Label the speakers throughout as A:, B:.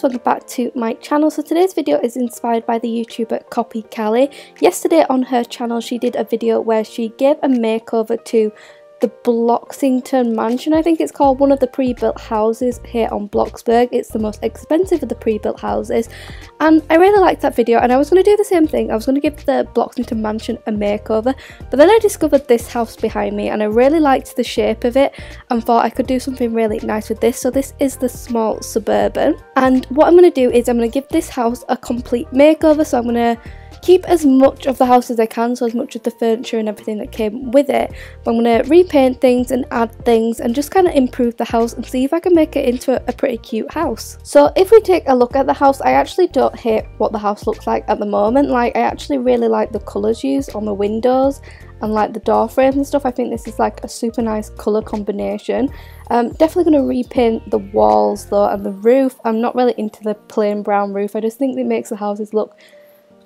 A: welcome back to my channel. So today's video is inspired by the YouTuber Copy Callie. Yesterday on her channel she did a video where she gave a makeover to the Bloxington mansion, I think it's called, one of the pre-built houses here on Bloxburg. It's the most expensive of the pre-built houses, and I really liked that video, and I was going to do the same thing. I was going to give the Bloxington mansion a makeover, but then I discovered this house behind me and I really liked the shape of it and thought I could do something really nice with this. So this is the small Suburban, and what I'm going to do is I'm going to give this house a complete makeover. So I'm going to keep as much of the house as I can, so as much of the furniture and everything that came with it, but I'm going to repaint things and add things and just kind of improve the house and see if I can make it into a pretty cute house. So if we take a look at the house, I actually don't hate what the house looks like at the moment. Like, I actually really like the colours used on the windows and like the door frames and stuff. I think this is like a super nice colour combination. Definitely going to repaint the walls though, and the roof. I'm not really into the plain brown roof. I just think it makes the houses look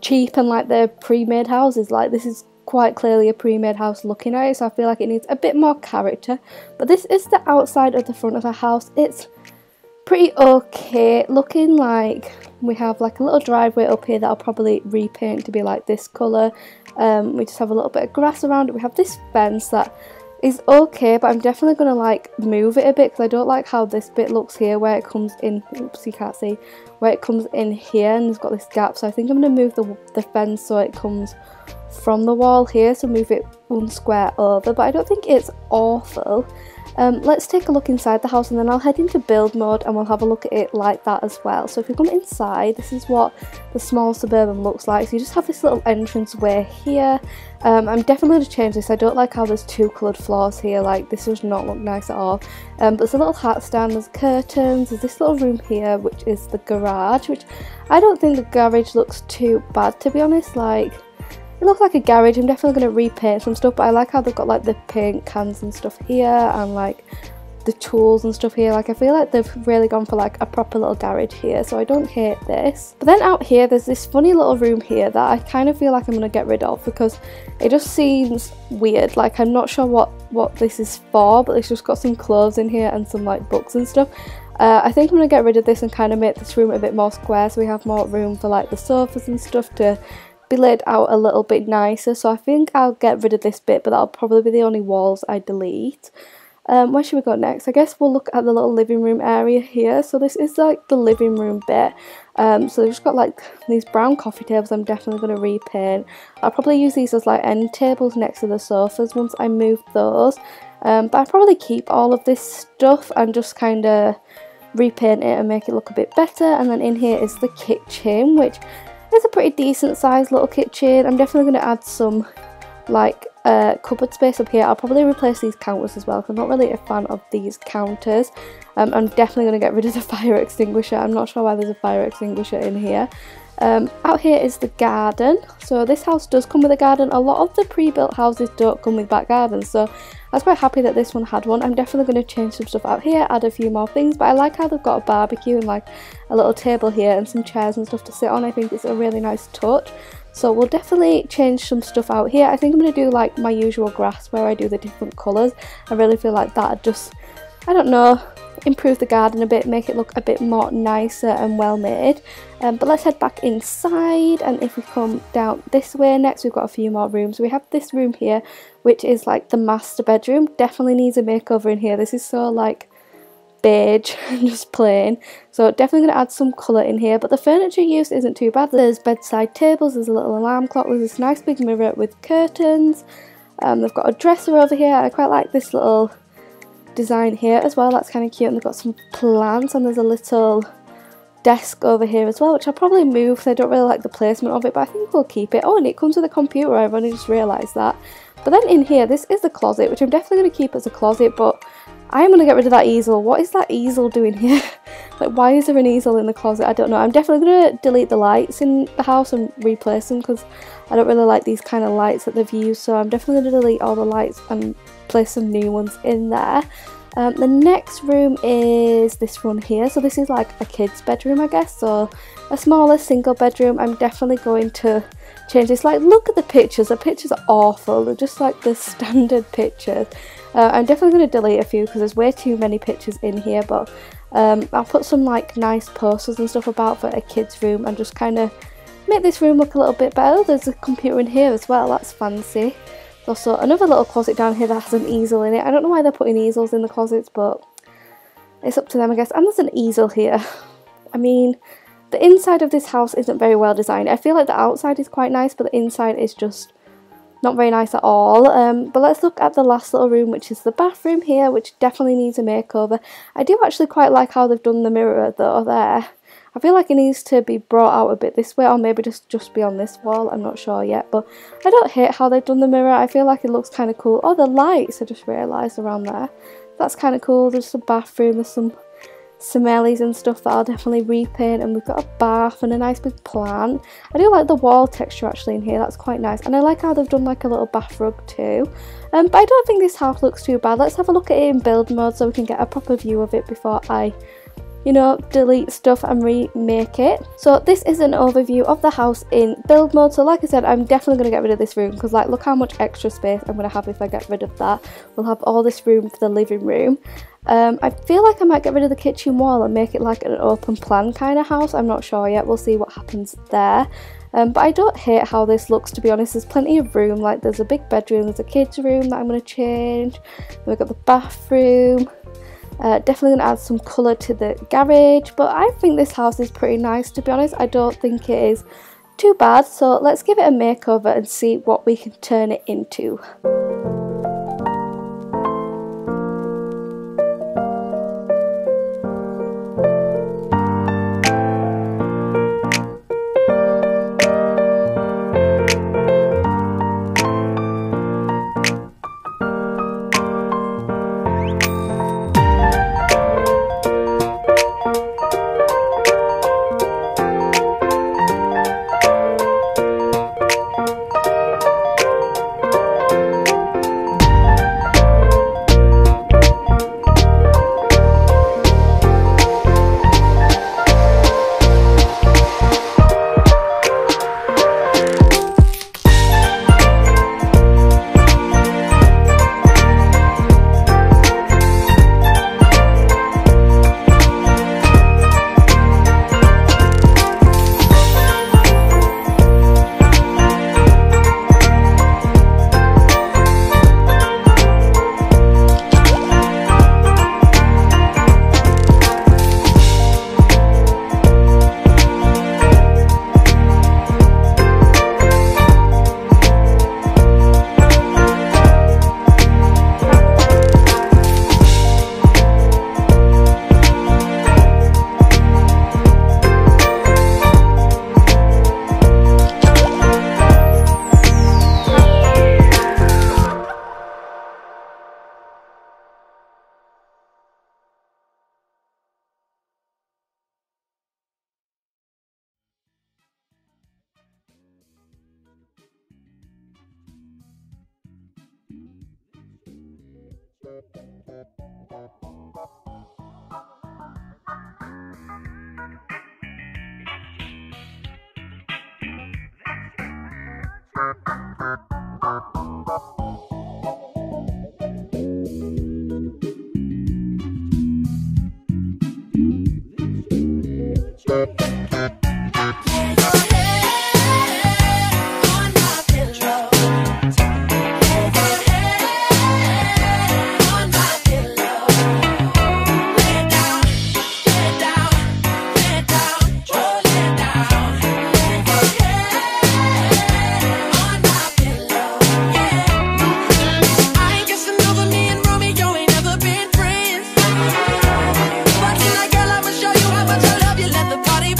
A: cheap and like they're pre-made houses. Like, this is quite clearly a pre-made house looking at it, so I feel like it needs a bit more character. But this is the outside of the front of the house. It's pretty okay looking. Like, we have like a little driveway up here that I'll probably repaint to be like this colour. We just have a little bit of grass around it. We have this fence that is okay, but I'm definitely going to like move it a bit because I don't like how this bit looks here where it comes in. Oops, you can't see where it comes in here, and it's got this gap. So I think I'm going to move the fence so it comes from the wall here, so move it one square over, but I don't think it's awful. Let's take a look inside the house and then I'll head into build mode and we'll have a look at it like that as well. So if we come inside, this is what the small Suburban looks like. So you just have this little entrance way here. I'm definitely going to change this. I don't like how there's two coloured floors here. Like, this does not look nice at all. But there's a little hat stand, there's curtains, there's this little room here which is the garage, which I don't think the garage looks too bad, to be honest. Like, it looks like a garage. I'm definitely going to repaint some stuff, but I like how they've got like the paint cans and stuff here and like the tools and stuff here. Like, I feel like they've really gone for like a proper little garage here, so I don't hate this. But then out here there's this funny little room here that I kind of feel like I'm going to get rid of because it just seems weird. Like, I'm not sure what this is for, but it's just got some clothes in here and some like books and stuff. I think I'm going to get rid of this and kind of make this room a bit more square, so we have more room for like the sofas and stuff to be laid out a little bit nicer. So I think I'll get rid of this bit, but that'll probably be the only walls I delete. Where should we go next? I guess we'll look at the little living room area here. So this is like the living room bit. So they've just got like these brown coffee tables I'm definitely going to repaint. I'll probably use these as like end tables next to the sofas once I move those. But I'll probably keep all of this stuff and just kind of repaint it and make it look a bit better. And then in here is the kitchen, which it's a pretty decent sized little kitchen. I'm definitely going to add some like cupboard space up here. I'll probably replace these counters as well because I'm not really a fan of these counters. I'm definitely going to get rid of the fire extinguisher. I'm not sure why there's a fire extinguisher in here. Out here is the garden. So this house does come with a garden. A lot of the pre-built houses don't come with back gardens, so I was quite happy that this one had one. I'm definitely going to change some stuff out here, add a few more things, but I like how they've got a barbecue and like a little table here and some chairs and stuff to sit on. I think it's a really nice touch. So we'll definitely change some stuff out here. I think I'm going to do like my usual grass where I do the different colours. I really feel like that just, I don't know, improve the garden a bit, make it look a bit more nicer and well made. But let's head back inside, and if we come down this way next, we've got a few more rooms. We have this room here which is like the master bedroom. Definitely needs a makeover in here. This is so like beige and just plain, so definitely going to add some colour in here. But the furniture use isn't too bad. There's bedside tables, there's a little alarm clock, there's this nice big mirror with curtains. They've got a dresser over here. I quite like this little design here as well, that's kind of cute, and they've got some plants, and there's a little desk over here as well, which I'll probably move because I don't really like the placement of it, but I think we'll keep it. Oh, and it comes with a computer, I've only just realised that. But then in here, this is the closet, which I'm definitely going to keep as a closet, but I am going to get rid of that easel. What is that easel doing here? Like, why is there an easel in the closet? I don't know. I'm definitely going to delete the lights in the house and replace them because I don't really like these kind of lights that they've used, so I'm definitely going to delete all the lights and place some new ones in there. The next room is this one here. So this is like a kid's bedroom, I guess, so a smaller single bedroom. I'm definitely going to change this. Like, look at the pictures. The pictures are awful. They're just like the standard pictures. I'm definitely going to delete a few because there's way too many pictures in here, but I'll put some like nice posters and stuff about for a kid's room and just kind of make this room look a little bit better. There's a computer in here as well, that's fancy. There's also another little closet down here that has an easel in it. I don't know why they're putting easels in the closets, but it's up to them, I guess. And there's an easel here. I mean, the inside of this house isn't very well designed. I feel like the outside is quite nice, but the inside is just not very nice at all. But let's look at the last little room, which is the bathroom here, which definitely needs a makeover. I do actually quite like how they've done the mirror though there. I feel like it needs to be brought out a bit this way, or maybe just be on this wall. I'm not sure yet, but I don't hate how they've done the mirror. I feel like it looks kind of cool. Oh, the lights, I just realised, around there. That's kind of cool. There's a bathroom, there's some smellies and stuff that I'll definitely repaint, and we've got a bath and a nice big plant. I do like the wall texture actually in here, that's quite nice, and I like how they've done like a little bath rug too. But I don't think this house looks too bad. Let's have a look at it in build mode so we can get a proper view of it before I, you know, delete stuff and remake it. So this is an overview of the house in build mode. So like I said, I'm definitely going to get rid of this room because like look how much extra space I'm going to have if I get rid of that. We'll have all this room for the living room. I feel like I might get rid of the kitchen wall and make it like an open plan kind of house. I'm not sure yet, we'll see what happens there. But I don't hate how this looks, to be honest. There's plenty of room, like there's a big bedroom, there's a kids room that I'm going to change, then we've got the bathroom. Definitely going to add some colour to the garage, but I think this house is pretty nice, to be honest. I don't think it is too bad, so let's give it a makeover and see what we can turn it into.
B: Party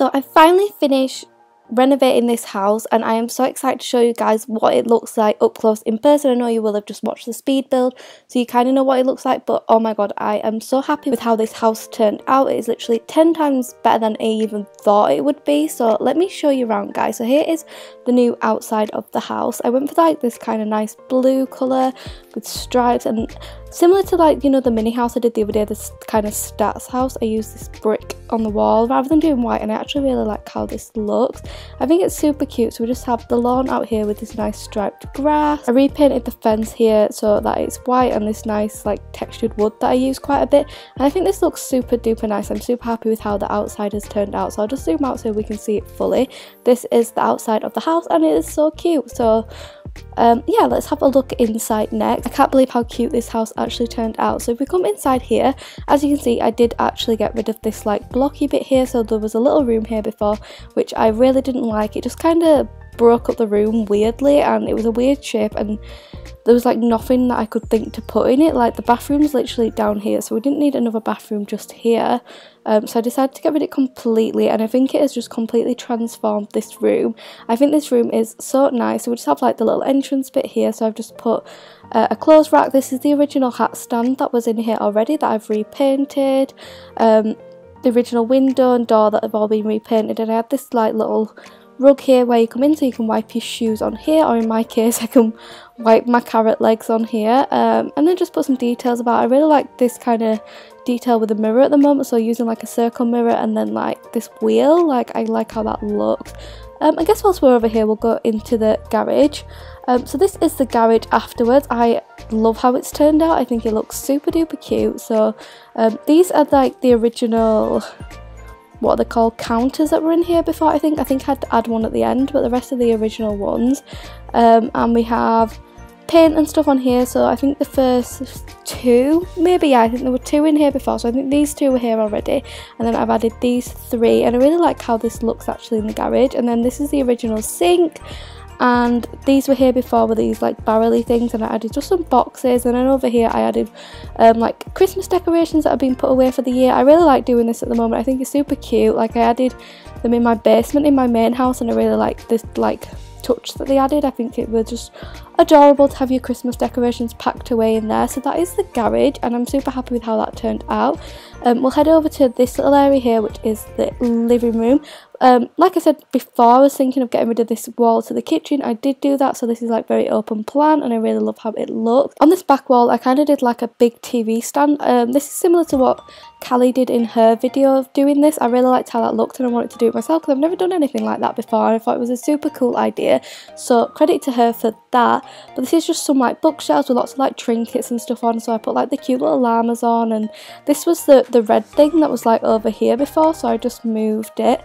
A: So I finally finished renovating this house, and I am so excited to show you guys what it looks like up close in person. I know you will have just watched the speed build, so you kind of know what it looks like, but oh my god, I am so happy with how this house turned out. It is literally 10 times better than I even thought it would be. So let me show you around, guys. So here is the new outside of the house. I went for like this kind of nice blue colour with stripes, and similar to like, you know, the mini house I did the other day, this kind of stats house, I used this brick on the wall rather than doing white, and I actually really like how this looks. I think it's super cute. So we just have the lawn out here with this nice striped grass. I repainted the fence here so that it's white and this nice like textured wood that I use quite a bit, and I think this looks super duper nice. I'm super happy with how the outside has turned out, so I'll just zoom out so we can see it fully. This is the outside of the house and it is so cute. So yeah, let's have a look inside next. I can't believe how cute this house actually turned out. So if we come inside here, as you can see, I did actually get rid of this like blocky bit here. So there was a little room here before, which I really didn't like. It just kind of broke up the room weirdly, and it was a weird shape, and there was like nothing that I could think to put in it. Like the bathroom's literally down here, so we didn't need another bathroom just here. So I decided to get rid of it completely, and I think it has just completely transformed this room. I think this room is so nice. So we just have like the little entrance bit here, so I've just put a clothes rack. This is the original hat stand that was in here already that I've repainted. The original window and door that have all been repainted, and I had this like little rug here where you come in so you can wipe your shoes on here, or in my case I can wipe my carrot legs on here, and then just put some details about it. I really like this kind of detail with the mirror at the moment, so using like a circle mirror and then like this wheel, like I like how that looks. I guess whilst we're over here we'll go into the garage. So this is the garage afterwards. I love how it's turned out. I think it looks super duper cute. So these are like the original, what are they called, counters that were in here before. I think I had to add one at the end, but the rest are the original ones. And we have paint and stuff on here, so I think the first two, maybe, yeah, I think there were two in here before, so I think these two were here already, and then I've added these three, and I really like how this looks actually in the garage. And then this is the original sink, and these were here before with these like barrel-y things, and I added just some boxes. And then over here I added like Christmas decorations that have been put away for the year. I really like doing this at the moment. I think it's super cute. Like I added them in my basement in my main house, and I really like this like touch that they added. I think it was just adorable to have your Christmas decorations packed away in there. So that is the garage, and I'm super happy with how that turned out. We'll head over to this little area here, which is the living room. Like I said before, I was thinking of getting rid of this wall to the kitchen. I did do that, so this is like very open plan, and I really love how it looks. On this back wall I kind of did like a big TV stand. This is similar to what Callie did in her video of doing this. I really liked how that looked, and I wanted to do it myself because I've never done anything like that before, and I thought it was a super cool idea, so credit to her for that. But this is just some like bookshelves with lots of like trinkets and stuff on, so I put like the cute little llamas on, and this was the red thing that was like over here before, so I just moved it.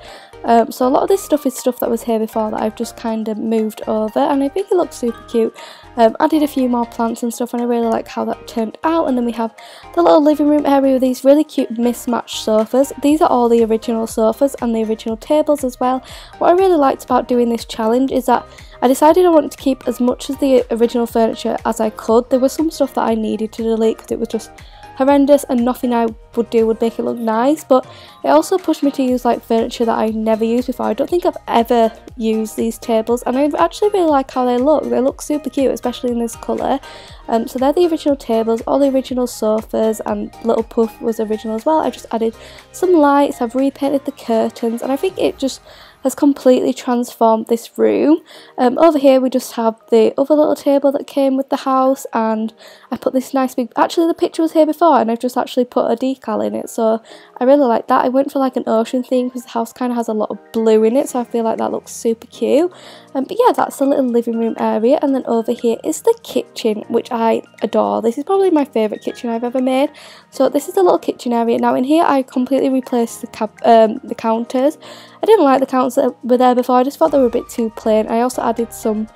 A: So a lot of this stuff is stuff that was here before that I've just kind of moved over, and I think it looks super cute. Added a few more plants and stuff, and I really like how that turned out. And then we have the little living room area with these really cute mismatched sofas. These are all the original sofas and the original tables as well. What I really liked about doing this challenge is that I decided I wanted to keep as much of the original furniture as I could. There was some stuff that I needed to delete because it was just horrendous, and nothing I would do would make it look nice, but it also pushed me to use like furniture that I never used before. I don't think I've ever used these tables, and I actually really like how they look. They look super cute, especially in this colour. So they're the original tables, all the original sofas, and little puff was original as well. I just added some lights, I've repainted the curtains, and I think it just has completely transformed this room. Over here we just have the other little table that came with the house, and I put this nice big, actually the picture was here before and I've just actually put a decal in it, so I really like that. I went for like an ocean theme because the house kind of has a lot of blue in it, so I feel like that looks super cute. But yeah, that's the little living room area. And then over here is the kitchen, which I adore. This is probably my favourite kitchen I've ever made. So this is the little kitchen area. Now in here I completely replaced the counters. I didn't like the counters that were there before. I just thought they were a bit too plain. I also added some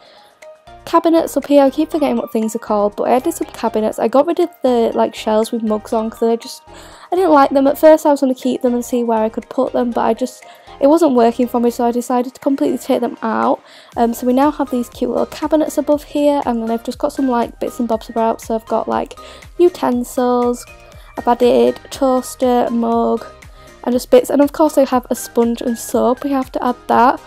A: cabinets up here. I keep forgetting what things are called, but I added some cabinets. I got rid of the like shelves with mugs on because I didn't like them. At first I was going to keep them and see where I could put them, but it wasn't working for me, so I decided to completely take them out. So we now have these cute little cabinets above here, and then I've just got some like bits and bobs about. So I've got like utensils, I've added a toaster, a mug, and just bits. And of course I have a sponge and soap, we have to add that.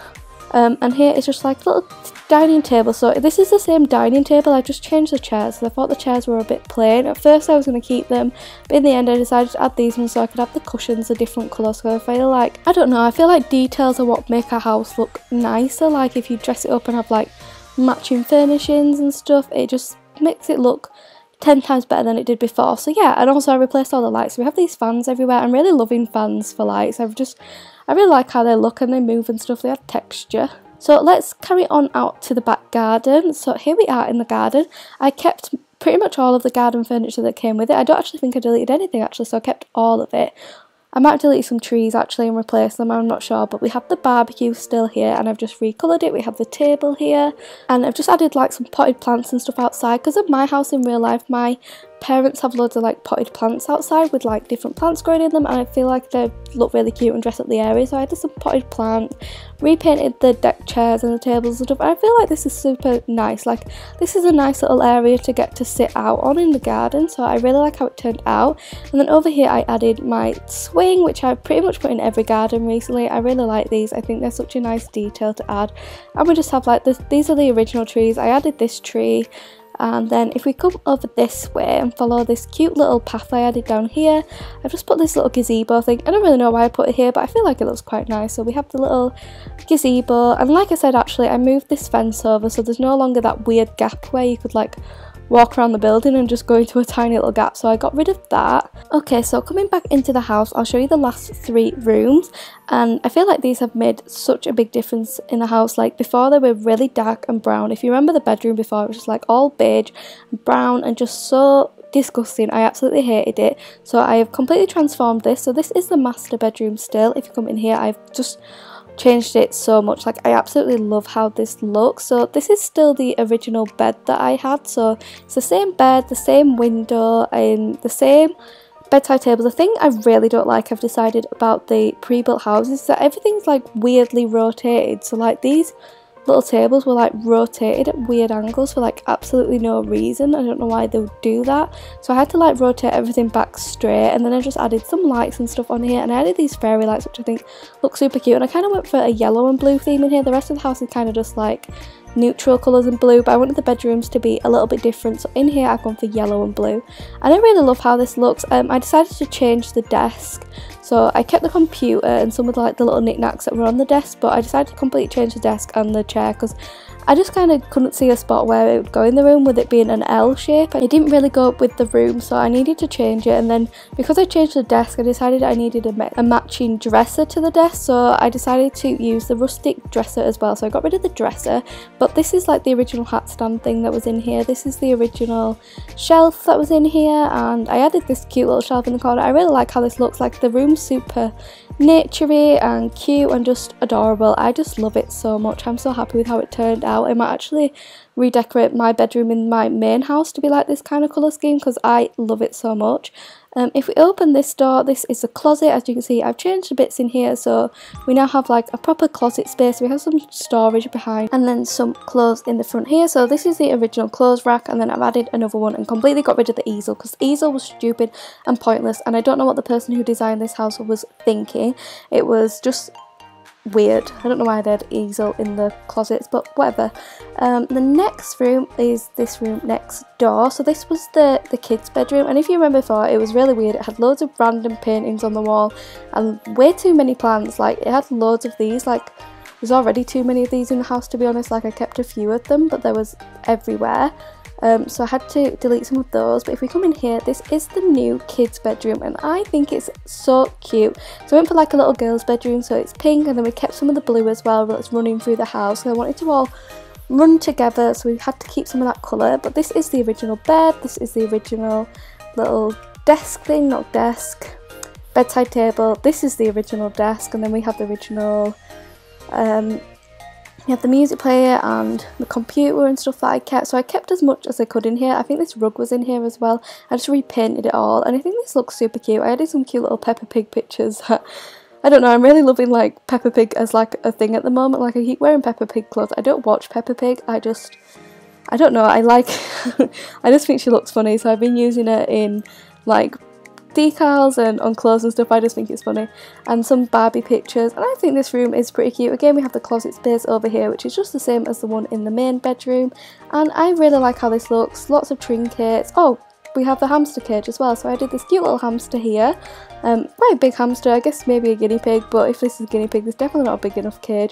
A: And here is just like little dining table. So this is the same dining table, I just changed the chairs. So I thought the chairs were a bit plain. At first I was going to keep them, but in the end I decided to add these ones so I could have the cushions a different colour. So I feel like, I don't know, I feel like details are what make a house look nicer. Like if you dress it up and have like matching furnishings and stuff, it just makes it look 10 times better than it did before. So yeah, and also I replaced all the lights. We have these fans everywhere. I'm really loving fans for lights. I really like how they look and they move and stuff. They have texture. So let's carry on out to the back garden. So here we are in the garden. I kept pretty much all of the garden furniture that came with it. I don't actually think I deleted anything actually, so I kept all of it. I might delete some trees actually and replace them, I'm not sure, but we have the barbecue still here and I've just recoloured it. We have the table here and I've just added like some potted plants and stuff outside. Because of my house in real life, my parents have loads of like potted plants outside with like different plants growing in them, and I feel like they look really cute and dress up the area, so I added some potted plant, repainted the deck chairs and the tables and stuff, and I feel like this is super nice. Like this is a nice little area to get to sit out on in the garden, so I really like how it turned out. And then over here I added my swing, which I've pretty much put in every garden recently. I really like these, I think they're such a nice detail to add. And we just have like this, these are the original trees. I added this tree. And then if we come over this way and follow this cute little path I added down here, I've just put this little gazebo thing. I don't really know why I put it here, but I feel like it looks quite nice. So we have the little gazebo, and like I said, actually I moved this fence over, so there's no longer that weird gap where you could like walk around the building and just go into a tiny little gap, so I got rid of that. Okay, so coming back into the house, I'll show you the last 3 rooms, and I feel like these have made such a big difference in the house. Like before they were really dark and brown. If you remember the bedroom before, it was just like all beige and brown and just so disgusting. I absolutely hated it, so I have completely transformed this. So this is the master bedroom still. If you come in here, I've just changed it so much. Like I absolutely love how this looks. So this is still the original bed that I had, so it's the same bed, the same window and the same bedside table. The thing I really don't like, I've decided about the pre-built houses, is that everything's like weirdly rotated. So like these little tables were like rotated at weird angles for like absolutely no reason. I don't know why they would do that, so I had to like rotate everything back straight. And then I just added some lights and stuff on here, and I added these fairy lights which I think look super cute, and I kind of went for a yellow and blue theme in here. The rest of the house is kind of just like neutral colours and blue, but I wanted the bedrooms to be a little bit different, so in here I've gone for yellow and blue, and I really love how this looks. I decided to change the desk, so I kept the computer and some of the little knickknacks that were on the desk, but I decided to completely change the desk and the chair because I just kind of couldn't see a spot where it would go in the room with it being an L shape. It didn't really go up with the room, so I needed to change it. And then because I changed the desk, I decided I needed a matching dresser to the desk, so I decided to use the rustic dresser as well. So I got rid of the dresser, but this is like the original hat stand thing that was in here. This is the original shelf that was in here, and I added this cute little shelf in the corner. I really like how this looks. Like the room's super naturey and cute and just adorable. I just love it so much. I'm so happy with how it turned out. I might actually redecorate my bedroom in my main house to be like this kind of colour scheme because I love it so much. If we open this door, this is a closet. As you can see, I've changed the bits in here, so we now have like a proper closet space. We have some storage behind and then some clothes in the front here. So this is the original clothes rack, and then I've added another one and completely got rid of the easel because the easel was stupid and pointless, and I don't know what the person who designed this house was thinking. It was just weird. I don't know why they had easel in the closets, but whatever. The next room is this room next door. So this was the kids' bedroom, and if you remember before, it was really weird. It had loads of random paintings on the wall and way too many plants. Like it had loads of these. Like there's already too many of these in the house, to be honest. Like I kept a few of them, but there was everywhere. So I had to delete some of those. But if we come in here, this is the new kids bedroom, and I think it's so cute. So I went for like a little girl's bedroom, so it's pink, and then we kept some of the blue as well that's running through the house. So I wanted to all run together, so we had to keep some of that colour. But this is the original bed, this is the original little desk thing, not desk, bedside table. This is the original desk, and then we have the original we have the music player and the computer and stuff that I kept. So I kept as much as I could in here. I think this rug was in here as well. I just repainted it all, and I think this looks super cute. I added some cute little Peppa Pig pictures. I don't know, I'm really loving like Peppa Pig as like a thing at the moment. Like I keep wearing Peppa Pig clothes. I don't watch Peppa Pig, I don't know, I like I just think she looks funny, so I've been using her in like decals and on clothes and stuff. I just think it's funny, and some Barbie pictures, and I think this room is pretty cute. Again, we have the closet space over here, which is just the same as the one in the main bedroom, and I really like how this looks. Lots of trinkets. Oh, we have the hamster cage as well, so I did this cute little hamster here. Quite a big hamster, I guess maybe a guinea pig, but if this is a guinea pig, it's definitely not a big enough cage.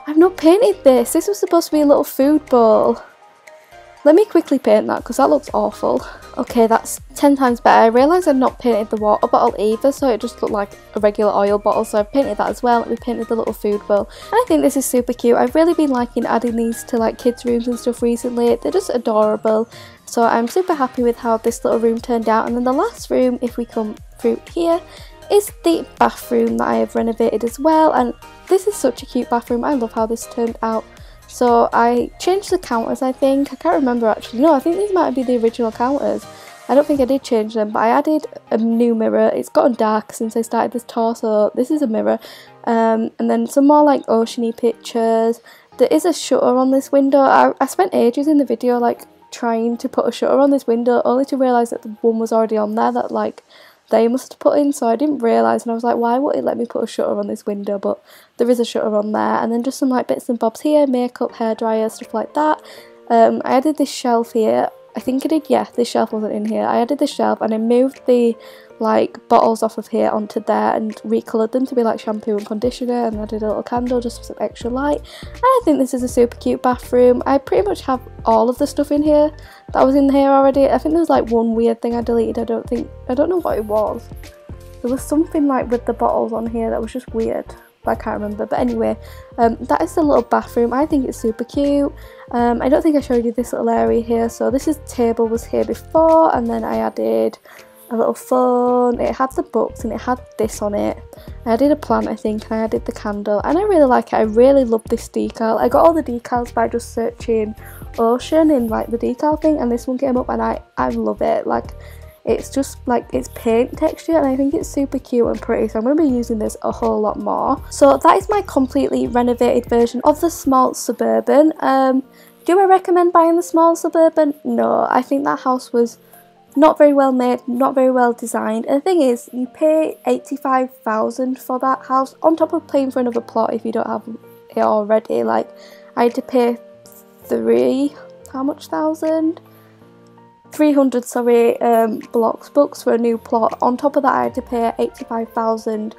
A: I've not painted this. This was supposed to be a little food bowl. Let me quickly paint that because that looks awful. Okay, that's 10 times better. I realised I'd not painted the water bottle either, so it just looked like a regular oil bottle, so I've painted that as well. We painted the little food bowl. And I think this is super cute. I've really been liking adding these to like kids' rooms and stuff recently. They're just adorable. So I'm super happy with how this little room turned out. And then the last room, if we come through here, is the bathroom that I have renovated as well. And this is such a cute bathroom. I love how this turned out. So I changed the counters, I think. I can't remember actually. No, I think these might be the original counters. I don't think I did change them, but I added a new mirror. It's gotten dark since I started this tour, so this is a mirror. And then some more like oceany pictures. There is a shutter on this window. I spent ages in the video like trying to put a shutter on this window, only to realise that the one was already on there that like they must have put in, so I didn't realise, and I was like, why would it let me put a shutter on this window? But there is a shutter on there. And then just some like bits and bobs here, makeup, hairdryer, stuff like that. I added this shelf here. I think I did, yeah, this shelf wasn't in here. I added this shelf and I moved the like bottles off of here onto there and recoloured them to be like shampoo and conditioner, and added a little candle just for some extra light. And I think this is a super cute bathroom. I pretty much have all of the stuff in here that was in here already. I think there was like one weird thing I deleted. I don't know what it was. There was something like with the bottles on here that was just weird, but I can't remember. But anyway, that is the little bathroom. I think it's super cute. I don't think I showed you this little area here. So this is table was here before, and then I added a little phone. It had the books and it had this on it. I added a plant, I think, and I added the candle, and I really like it. I really love this decal. I got all the decals by just searching ocean in like the decal thing, and this one came up, and I love it. Like, it's just like, it's paint texture, and I think it's super cute and pretty, so I'm going to be using this a whole lot more. So that is my completely renovated version of the small Suburban. Do I recommend buying the small Suburban? No, I think that house was not very well made, not very well designed. And the thing is, you pay $85,000 for that house, on top of paying for another plot if you don't have it already. Like, I had to pay $300, sorry, Bloxburg for a new plot. On top of that, I had to pay $85,000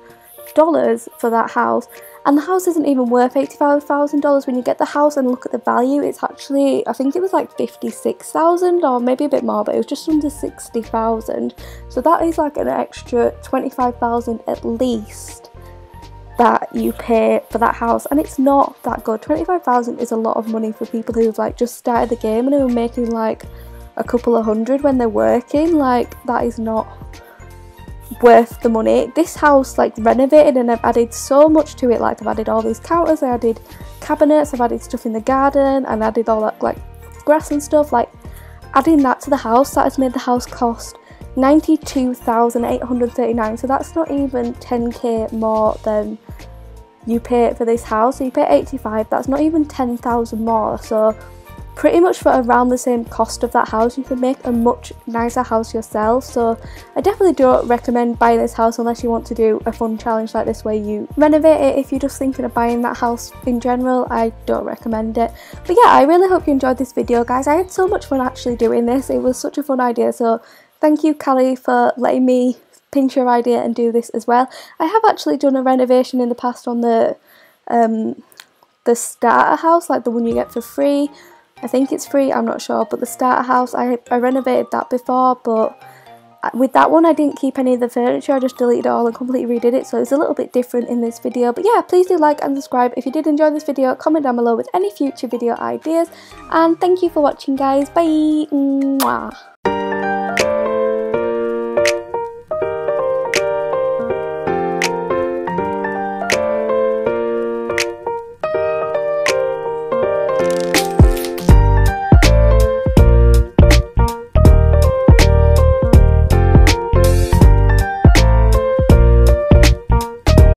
A: for that house, and the house isn't even worth $85,000. When you get the house and look at the value, it's actually, I think it was like $56,000 or maybe a bit more, but it was just under $60,000. So that is like an extra $25,000 at least that you pay for that house, and it's not that good. $25,000 is a lot of money for people who've like just started the game and who are making like a couple of hundred when they're working. Like, that is not worth the money. This house like renovated, and I've added so much to it. Like, I've added all these counters, I added cabinets, I've added stuff in the garden, and added all that like grass and stuff. Like, adding that to the house, that has made the house cost $92,839. so that's not even 10k more than you pay for this house. So you pay 85, that's not even 10,000 more. So pretty much for around the same cost of that house, you can make a much nicer house yourself. So I definitely don't recommend buying this house unless you want to do a fun challenge like this where you renovate it. If you're just thinking of buying that house in general, I don't recommend it. But yeah, I really hope you enjoyed this video, guys. I had so much fun actually doing this. It was such a fun idea, so thank you, Callie, for letting me pinch your idea and do this as well. I have actually done a renovation in the past on the starter house, like the one you get for free. I think it's free, I'm not sure, but the starter house, I renovated that before, but with that one I didn't keep any of the furniture, I just deleted it all and completely redid it, so it's a little bit different in this video. But yeah, please do like and subscribe if you did enjoy this video, comment down below with any future video ideas, and thank you for watching, guys. Bye! Mwah.